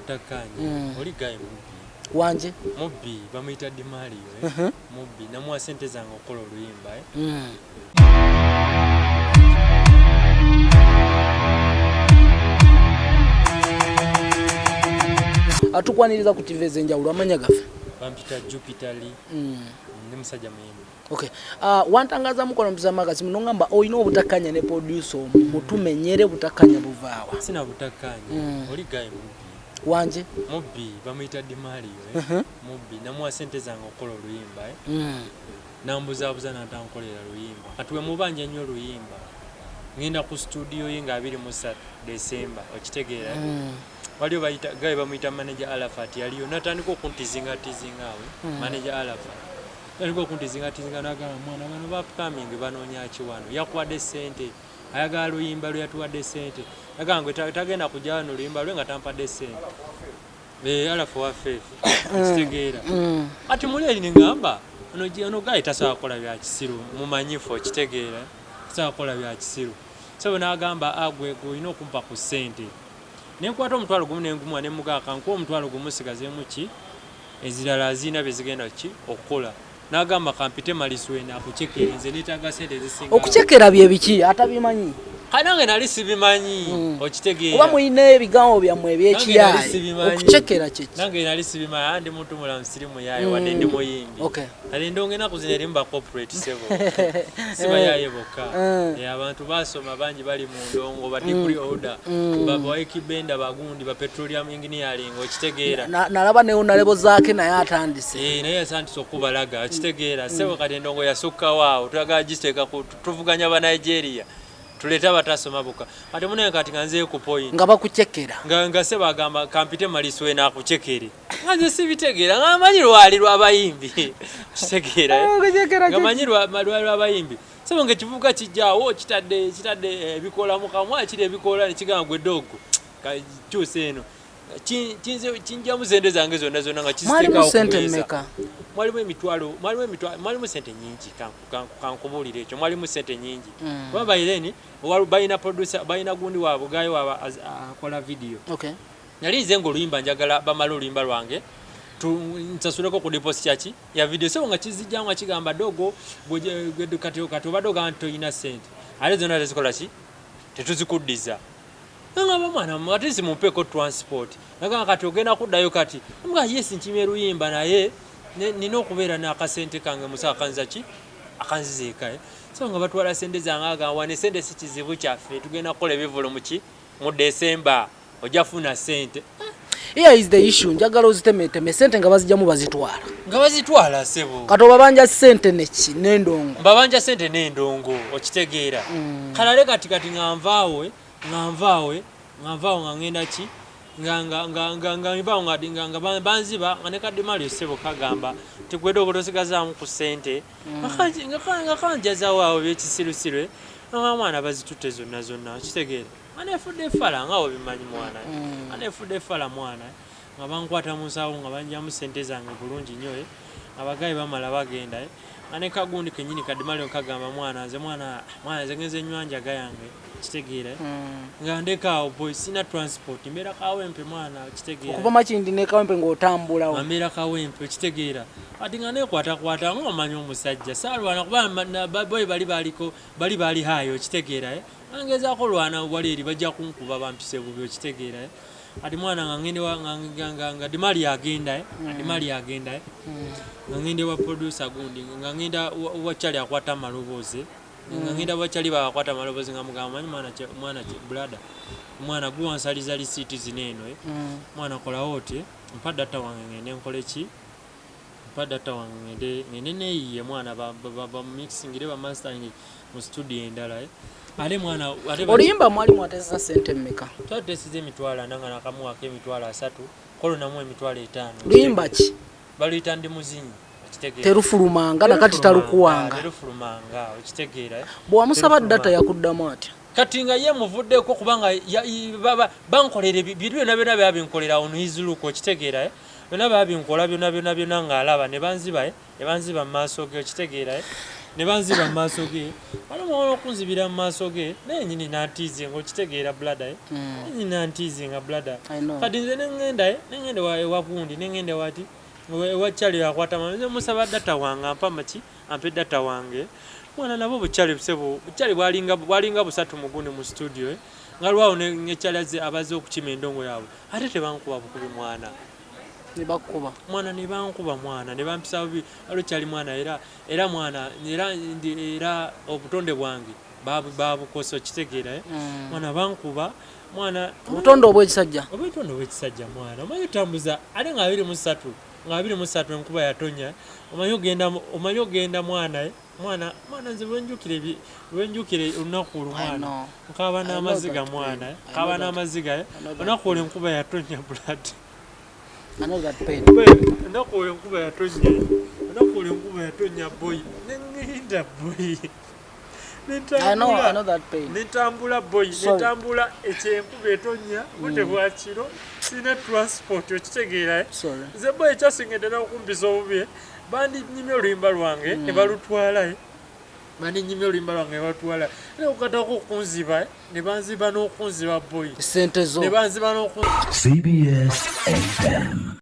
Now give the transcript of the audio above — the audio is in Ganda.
butakanye oli gaye mubbi wanje mubbi bamuyita Dimario mubbi namuwa sente zange okola oluyimba atukwaniriza ku TV ez'enjawulo amanya gafe bampita Jupiter Lee ndi musajja muyimbi. Okay. Wantangaza mukono mpizamagazi mnongamba oyina obutakanya ne producer mutumenyere butakanya buvaawa. Sina butakanya. Oli gaye mubbi. Wanje mubbi bamuyita Dimario mubbi namuwa sente zange okola oluyimba nambuzabuza natankolera luyimba atuwe mubanja nnyo luyimba ngenda ku studio ye nga 23 December okitegeera waliyo bayita gaye bamuyita manager Alafat yaliyo natandika okuntizinga awe manager Alafat yaliyo okuntizinga nagamba mwana bano bapcoming banoonya ki wano yakwadde sente ayagala luyimba lwe yatuwadde sente agangwe tagenda kujja wano luyimba lwe nga tampadde sente Alafu waffe kitegeera ati muli ngamba ono gaye tasobola kukola bya kisiru mumanyifu okitegeera tasobola kukola bya kisiru so n'agamba agwe olina okumpa ku sente nenkwata omutwalo gumu nengumu ne mugaka nkuwa omutwalo gumu sigazeemu ki ezirala azina bezigenda ki okukola n'agamba kampite maliswena akucekera nze nitaaga sente ezisinga okucekera bye biki atabimanyi kanange nali sibimanyi okitegeera oba muyina ebigambo byammwe ebyekiyayi okucekera kiki nange nali sibimanyi andi muntu mulamu sirimu yaye wadde ndi muyimbi kale ndongena kuzina erimba corporate sevel siba yaye bokka abantu basoma bangi bali mu ndongo ba degree order baba ekibenda bagundi ba petroleum engineering okitegeera nalaba ne unalebo zake naye atandise naye asantise okubalaga okitegeera sebo kati ndongo yasukka waawo twaga gisteka tuvuganya ba Nigeria tuleta batasoma buka ate munaye kati nganze ku point nga bakucekera nga se bagamba kampite maliswe na kucekere nganze sibitegeera ngamanyi lwali lwabayimbi kitegeera ngamanyi lwali lwabayimbi sebo nge kivuka kijjawo kitadde ebikola mukamwa kiri ebikola nikigamba gwe dogo kakyuse eno kinja muzende zange zonna nga kisiteka okuweza mwalimu sente nyingi kankubulira ekyo mwalimu sente nyingi kuba bayireni bayina producer bayina gundi waabwe gayo waba akola video nali nze ng'oluyimba njagala bamala oluyimba lwange nsasuleko ku deposit kyaki ya video so nga kizijja nga kigamba dogo kati obadoga nti toyina sente ate zonna tezikola ki tetuzikuddiza ngaba mwana ate simupeko transport nagamba kati ogenda kuddayo kati mga yes nkimye luyimba naye nina okubeera n'akasente kange musa akanza ki akanzizeeka so nga batwala sente zange agamba ne sente si kizibu kyaffe tugenda kukola ebivulo mu December ojja funa sente. Here is the issue njagala ozitemeteme sente nga bazijjamu bazitwala sebo kati obabanja sente neki n'endongo babanja sente n'endongo okitegeera kalale kati nganvaawe ngangenda ki nga banziba nga ne Dimario sebo kagamba tegwedde okutosigazamu ku sente nga kanjazawo awo byekisirusirwe nga mwana bazitutte zonna kitegeera anefudde effala nga obimanyi mwana anefudde effala mwana nga bankwata mu nsawo nga banjamu sente zange bulungi nnyo abagayi bamala bagenda nga ne kagundi kenyini Dimario kagamba mwana nze ngenze nywanja gayange kitegeera nga ndekaawo boy sina transport mbeera kawempe mwana kitegeera okuva makindi ne kawempe ng'otambulawo mbeera kawempe kitegeera ati nga nekwatakwata ng'omanyi omusajja saalwana kuba boy bali hayo kitegeera angezaako lwana wali eri bajja kunkuba bampise bubi okitegeera ati mwana nga ngende nga Dimario agenda nga ngende wa producer gundi nga ngenda wachali akwata amaloboozi nga ngenda wachali bakwata amaloboozi nga mugamba mwana brother mwana guwansaliza lisiti zineeno mwana kola wote mpa data wange ngende nkole ki mpa data wange ngende neyiye mwana ba mixingire ba mastering mu studio endala ale mwana oluyimba mwalimu atesa sente mmeka twatesize emitwalo nanga nakamuwako emitwalo 3 kolonamu emitwalo 5 luyimba ki baluyita ndi muzinyi terufulumanga nakati talukuwanga terufulumanga okitegeera bwamusaba data yakuddamu atya kati nga ye muvuddeko kubanga bankolere byonna byabinkolera ono izuluko okitegeera byonna babinkola byonna ng'alaba ne banziba mu maaso ge okitegeera ne banziba mu maaso ge wano mwana okunzibira mu maaso ge naye nyini nantiizinga okitegeera blada nyini nantiizinga blada kati nze nengenda ewagundi nengenda wati ewakyali akwata mama musaba data wange ampa maki ampe data wange mwana nabo bukyali bwalinga busatu mugundi mu studio nga lwawo nekyali abaze okukima endongo yaabwe ate tebankuba bukubi mwana nebankuba mwana nebampisa bubi alokyali mwana era mwana era obutonde bwange babukosa okitegeera mwana bankuba mwana obutonde obw'ekisajja mwana omanyi otambuza ate nga 23 enkuba yatonya omanyi ogenda mwana nze lwenjukire olunaku olwo mwana nkaba n'amaziga mwana olunaku olwo enkuba yatonya blood ennaku olwo enkuba yatonya boy nengenda boy netambula boy netambula ekyenkuba etonya budde bwakiro sina transport okitegeera nze boy ekyasingedde n'okumpisa obubi bandinyimya oluyimba lwange ne balutwala era okukatako okunziba ne banziba n'okunziba boy sente zo ne banziba n'okunziba